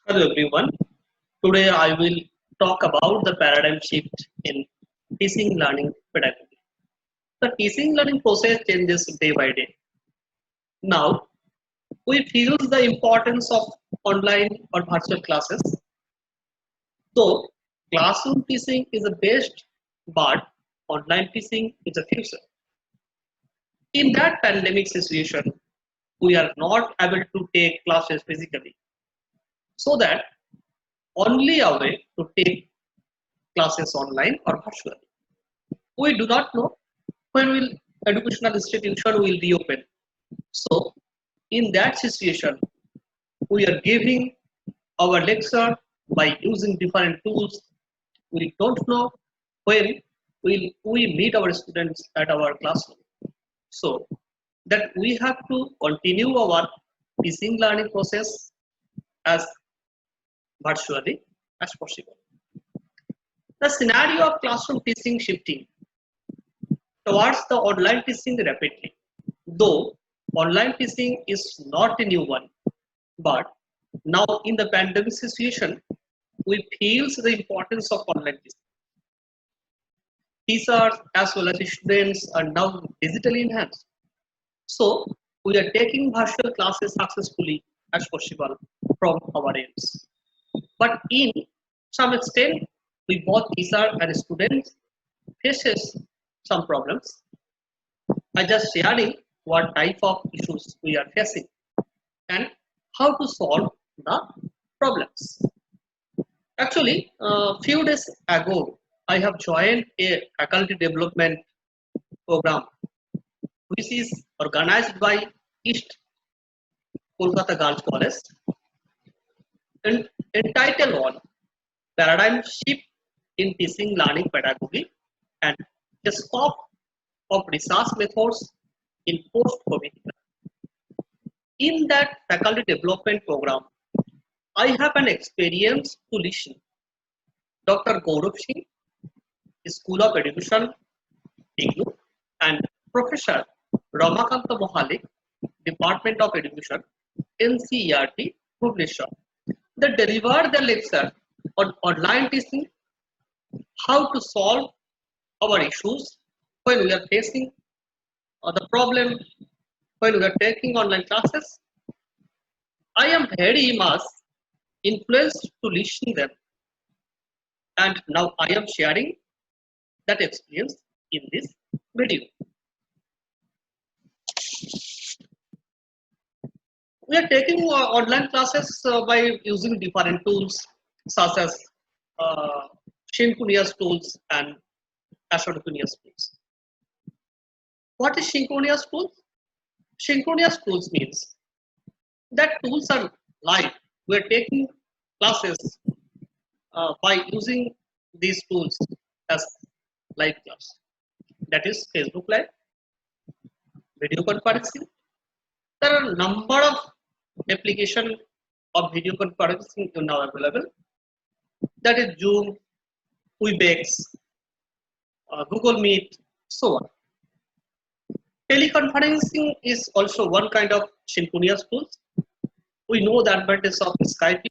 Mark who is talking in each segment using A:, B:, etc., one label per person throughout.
A: Hello everyone. Today I will talk about the paradigm shift in teaching learning pedagogy. The teaching learning process changes day by day. Now we feel the importance of online or virtual classes. Though classroom teaching is the best, but online teaching is the future. In that pandemic situation, we are not able to take classes physically. So that only a way to take classes online or virtual. We do not know when will educational institution will reopen. So in that situation, we are giving our lecture by using different tools. We don't know when will we meet our students at our classroom. So that we have to continue our teaching learning process as virtually as possible. The scenario of classroom teaching shifting towards the online teaching rapidly. Though online teaching is not a new one, but now in the pandemic situation, we feel the importance of online teaching. Teachers as well as students are now digitally enhanced. So we are taking virtual classes successfully as possible from our ends. But in some extent, we both teacher and students faces some problems. I just sharing what type of issues we are facing and how to solve the problems. Actually, a few days ago, I have joined a faculty development program which is organized by East Kolkata Girls College and entitled on Paradigm Shift in Teaching Learning Pedagogy and the Scope of Research Methods in Post-COVID. In that faculty development program, I have an experience to listen. Dr. Gaurav Singh, School of Education, IGNOU, and Professor Ramakanta Mohalik, Department of Education, NCERT, Bhubaneswar. They delivered the lecture on online teaching, how to solve our issues when we are facing the problem when we are taking online classes. I am very much influenced to listen them, and now I am sharing that experience in this video. We are taking online classes by using different tools such as uh, synchronous tools and asynchronous tools. What is synchronous tools? Synchronous tools means that tools are live. We are taking classes by using these tools as live class. That is Facebook Live, video conferencing. There are a number of application of video conferencing now available. That is Zoom, Webex, Google Meet, so on. Teleconferencing is also one kind of synchronous tools. We know the advantage of Skype.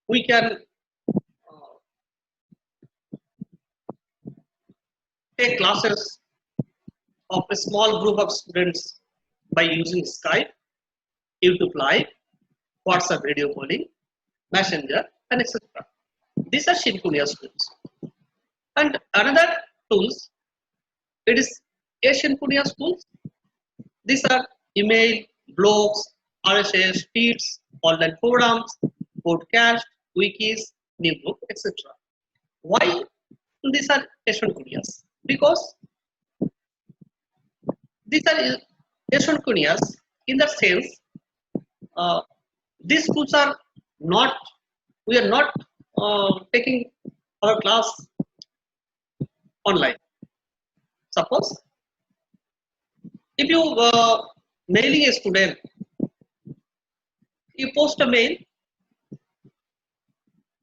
A: We can take classes of a small group of students by using Skype, YouTube Live, WhatsApp video calling, Messenger, and etc. These are synchronous tools. And another tools, it is asynchronous tools. These are email, blogs, RSS feeds, online forums, podcast, wikis, newsbook, etc. Why these are asynchronous? Because these are asynchronous in the sense uh, these tools are not, we are not taking our class online. Suppose if you mailing a student, you post a mail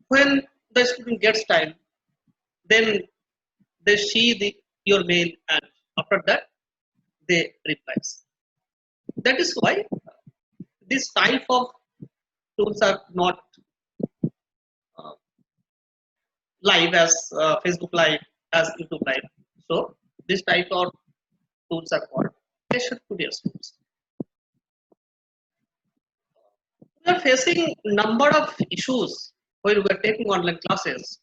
A: when the student gets time, then they see your mail and after that they replies. That is why this type of tools are not live as Facebook Live, as YouTube Live. So this type of tools are called asynchronous tools. We are facing number of issues when we are taking online classes.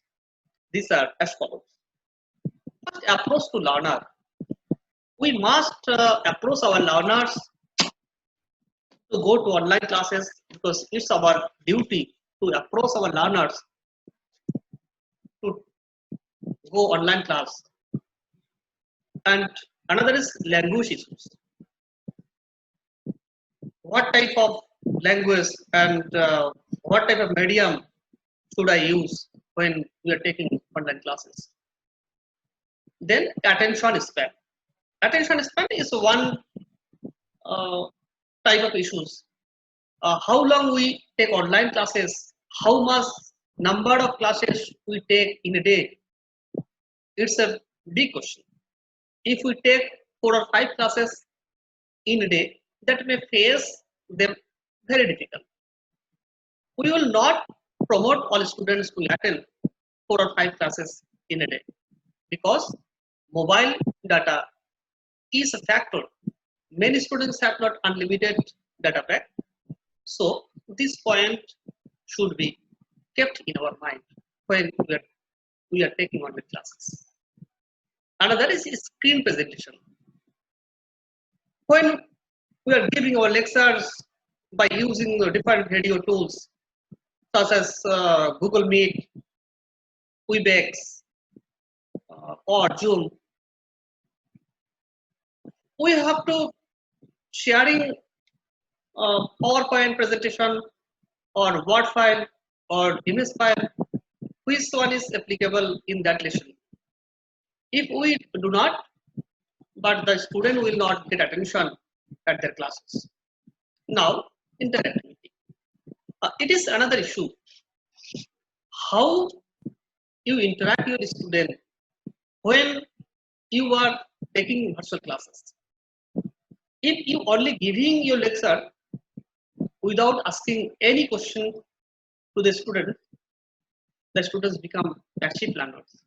A: These are as follows. First, approach to learner. We must approach our learners to go to online classes because it's our duty to approach our learners to go online class. And another is language issues. What type of language and what type of medium should I use when we are taking online classes? Then attention span. Attention span is one uh, type of issues. How long we take online classes, how much number of classes we take in a day, it's a big question. If we take 4 or 5 classes in a day, that may face them very difficult. We will not promote all students to attend 4 or 5 classes in a day because mobile data is a factor. Many students have not unlimited data pack. So this point should be kept in our mind when we are taking online classes. Another is screen presentation. When we are giving our lectures by using different video tools such as Google Meet, Webex, or Zoom, we have to sharing PowerPoint presentation or Word file or image file, which one is applicable in that lesson. If we do not, but the student will not get attention at their classes. Now, interactivity. It is another issue. How you interact with the student when you are taking virtual classes. If you only giving your lecture without asking any question to the students become passive learners.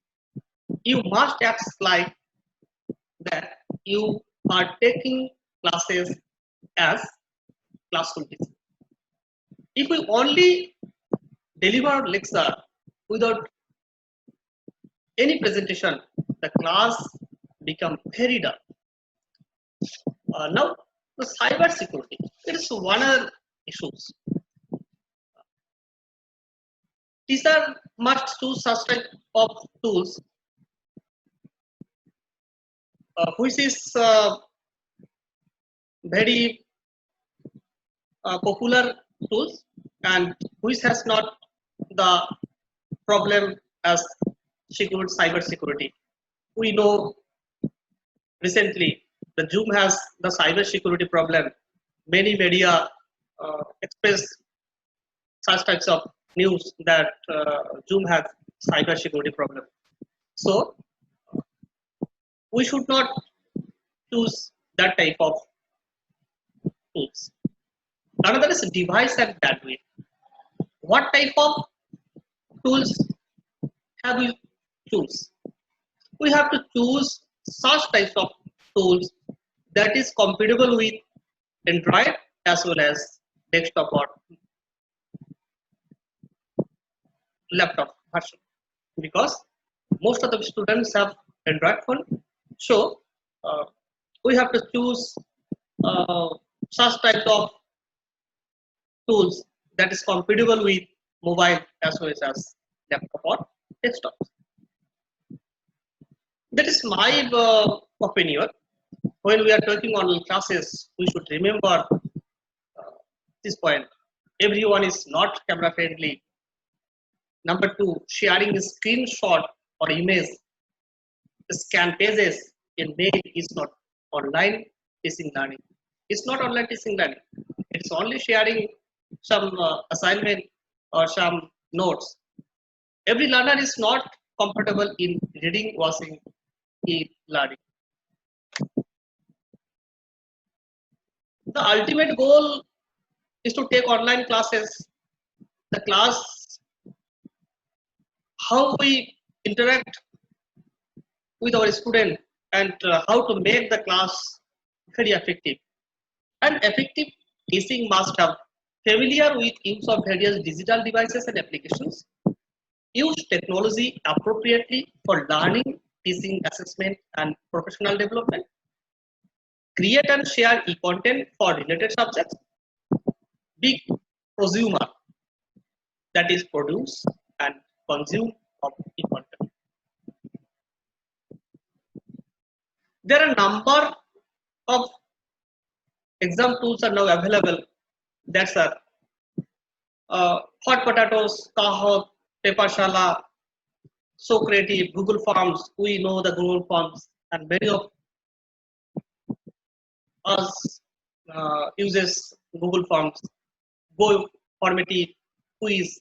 A: You must act like that you are taking classes as classroom teaching. If we only deliver lecture without any presentation, the class become very dull. Now, the cyber security, it is one of the issues. Teacher must choose such type of tools which is very popular tools and which has not the problem as cyber security. We know recently the Zoom has the cyber security problem. Many media express such types of news that Zoom has cyber security problem. So we should not choose that type of tools. Another is device and bandwidth. What type of tools have we choose? We have to choose such types of tools that is compatible with Android as well as desktop or laptop version, because most of the students have Android phone. So we have to choose such type of tools that is compatible with mobile as well as laptop or desktop. That is my opinion. When we are talking online classes, we should remember this point. Everyone is not camera friendly. Number two, sharing a screenshot or image, scan pages in mail is not online teaching learning. It's not online teaching learning. It's only sharing some assignment or some notes. Every learner is not comfortable in reading, watching, e-learning. The ultimate goal is to take online classes. The class, how we interact with our student and how to make the class very effective. An effective teaching must have familiar with use of various digital devices and applications, use technology appropriately for learning, teaching, assessment, and professional development, create and share e-content for related subjects, be prosumer, that is produce and consume of e-content. There are a number of exam tools are now available. That's Hot Potatoes, Kahoot, Papershala, So Creative, Google Forms. We know the Google Forms, and many of us uses Google Forms. Go Formative, Quiz,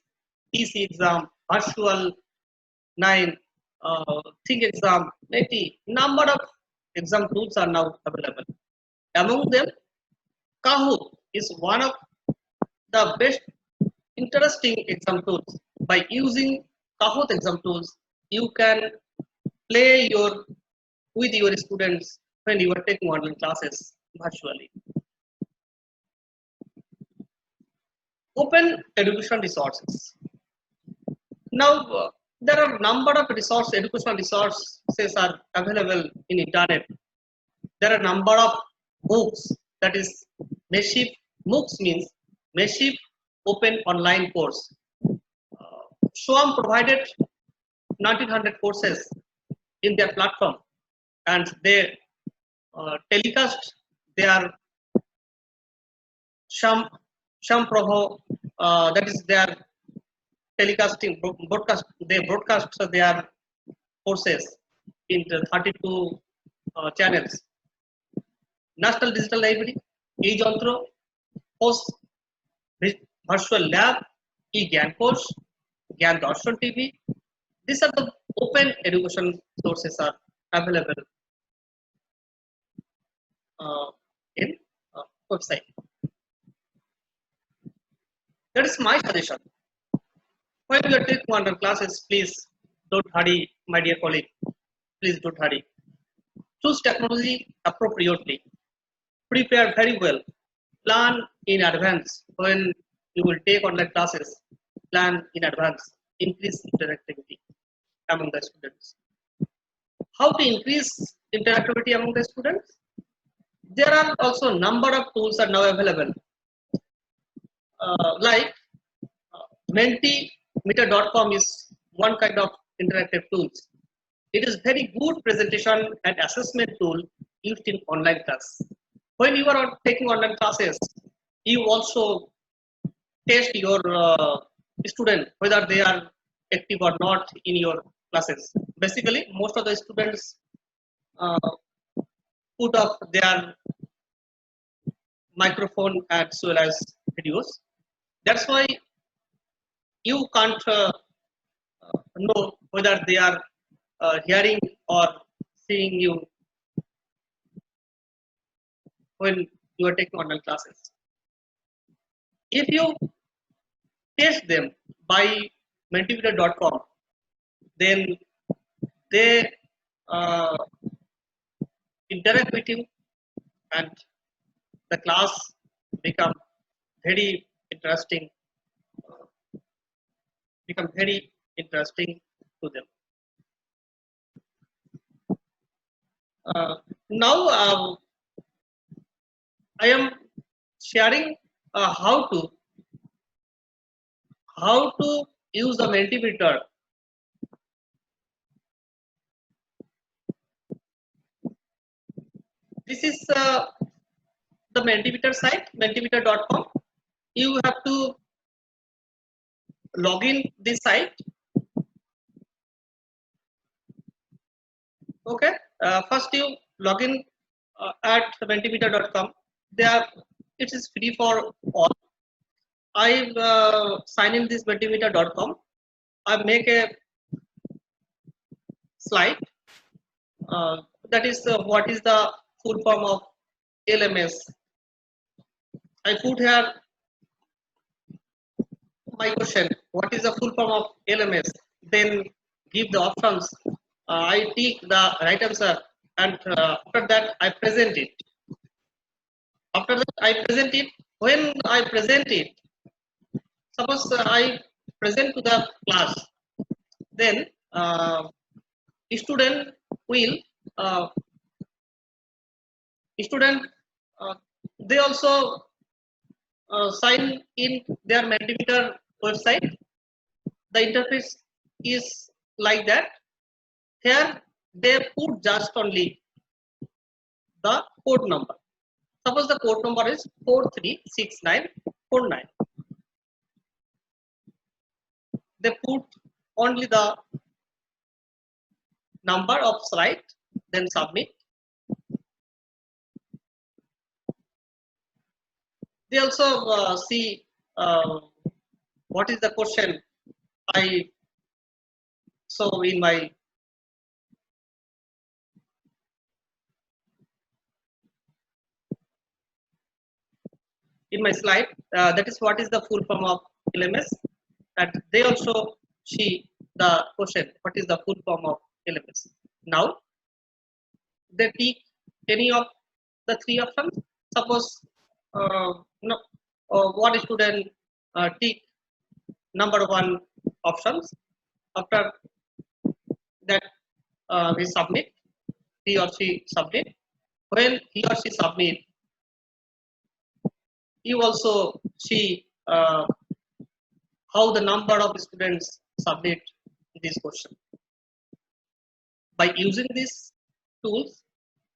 A: TC exam, Virtual 9, Think exam, 90. Number of exam tools are now available. Among them, Kahoot is one of the best interesting exam tools. By using Kahoot exam tools, you can play with your students when you are taking online classes virtually. Open education resources. Now, there are a number of educational resources are available in internet. There are a number of books, that is massive. MOOCs means massive open online course. SWAM provided 1900 courses in their platform, and they telecast their Sham Prabhu, that is their telecasting broadcast. They broadcast their courses in the 32 channels. National Digital Library, eJantro, hosts virtual lab, eGyan course, Gyan Darshan TV. These are the open education sources are available in website. That is my suggestion. When you are taking online classes, please don't hurry, my dear colleague. Please don't hurry. Choose technology appropriately. Prepare very well. Plan in advance when you will take online classes. Plan in advance. Increase interactivity among the students. How to increase interactivity among the students? There are also a number of tools are now available. Like Mentimeter.com is one kind of interactive tools. It is very good presentation and assessment tool used in online class. When you are taking online classes, you also test your student whether they are active or not in your classes. Basically, most of the students put up their microphone as well as videos. That's why you can't know whether they are hearing or seeing you when you are taking online classes. If you test them by Mentimeter.com, then they interact with you and the class become very interesting to them. Now I am sharing how to use the Mentimeter. This is the Mentimeter site, Mentimeter.com. You have to log in this site. Okay, first you log in at Mentimeter.com. There, it is free for all. I sign in this Mentimeter.com. I make a slide. That is what is the full form of LMS. I put here my question. What is the full form of LMS? Then give the options. I take the right answer, and after that I present it. After that I present it. When I present it, suppose I present to the class, then student will uh, student they also sign in their Mentimeter website. The interface is like that. Here they put just only the port number. Suppose the port number is 436949. They put only the number of slide, then submit. They also see what is the question I saw in my slide. That is what is the full form of LMS, and they also see the question what is the full form of LMS. Now they take any of the three options. Suppose no, one student take number one options. After that we submit, he or she submit. When he or she submit, you also see how the number of students submit this question. By using these tools,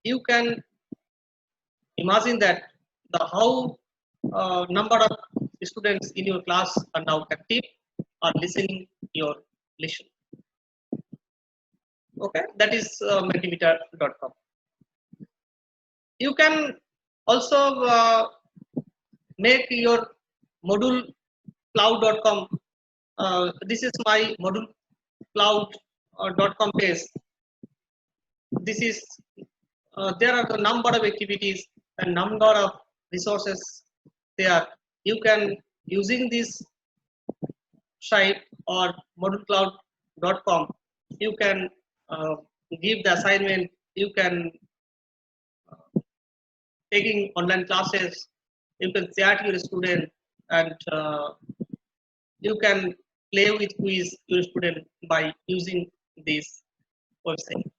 A: you can imagine that the how number of students in your class are now active or listening your lesson. Okay, that is mentimeter.com. You can also make your module cloud.com. This is my module cloud.com page. This is there are the number of activities and number of resources there. You can using this site or modulecloud.com, you can give the assignment, you can taking online classes, you can chat your student, and you can play with quiz your student by using this website.